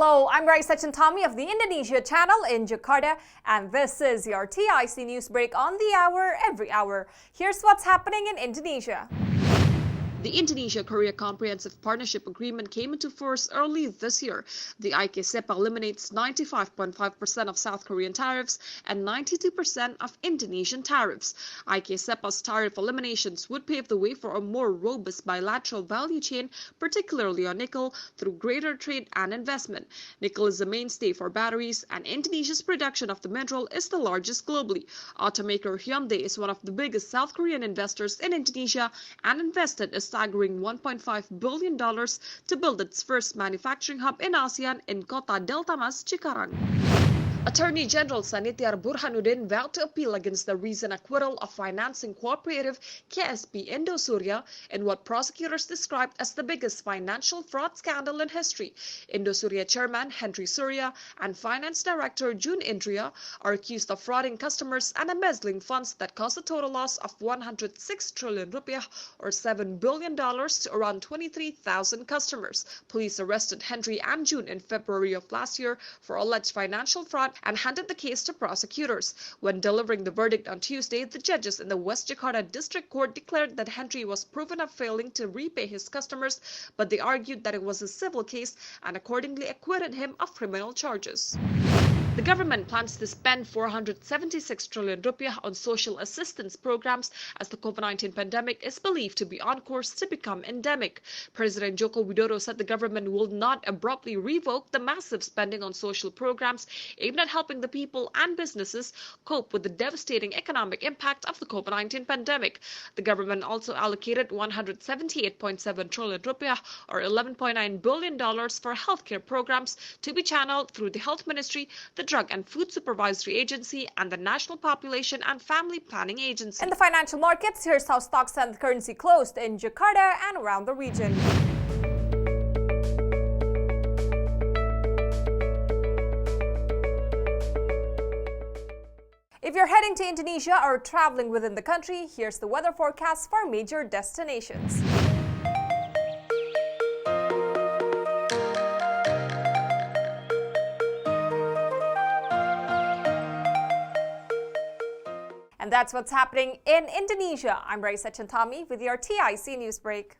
Hello, I'm Raisa Chantami of the Indonesia channel in Jakarta, and this is your TIC News Break on the hour, every hour. Here's what's happening in Indonesia. The Indonesia-Korea Comprehensive Partnership Agreement came into force early this year. The IKCEPA eliminates 95.5% of South Korean tariffs and 92% of Indonesian tariffs. IKCEPA's tariff eliminations would pave the way for a more robust bilateral value chain, particularly on nickel, through greater trade and investment. Nickel is a mainstay for batteries, and Indonesia's production of the mineral is the largest globally. Automaker Hyundai is one of the biggest South Korean investors in Indonesia and invested a staggering $1.5 billion to build its first manufacturing hub in ASEAN in Kota Delta Mas, Cikarang. Attorney General Sanitiar Burhanuddin vowed to appeal against the recent acquittal of financing cooperative KSP Indosuria in what prosecutors described as the biggest financial fraud scandal in history. Indosuria chairman Henry Surya and finance director June Indria are accused of frauding customers and embezzling funds that caused a total loss of 106 trillion rupiah or $7 billion to around 23,000 customers. Police arrested Henry and June in February of last year for alleged financial fraud and handed the case to prosecutors. When delivering the verdict on Tuesday, the judges in the West Jakarta District Court declared that Henry was proven of failing to repay his customers, but they argued that it was a civil case and accordingly acquitted him of criminal charges. The government plans to spend 476 trillion rupiah on social assistance programs as the COVID-19 pandemic is believed to be on course to become endemic. President Joko Widodo said the government will not abruptly revoke the massive spending on social programs aimed at helping the people and businesses cope with the devastating economic impact of the COVID-19 pandemic. The government also allocated 178.7 trillion rupiah or $11.9 billion for healthcare programs to be channeled through the Health Ministry, the Drug and Food Supervisory Agency, and the National Population and Family Planning Agency. In the financial markets, here's how stocks and currency closed in Jakarta and around the region. If you're heading to Indonesia or traveling within the country, here's the weather forecast for major destinations. And that's what's happening in Indonesia. I'm Raisa Chantami with your TIC News Break.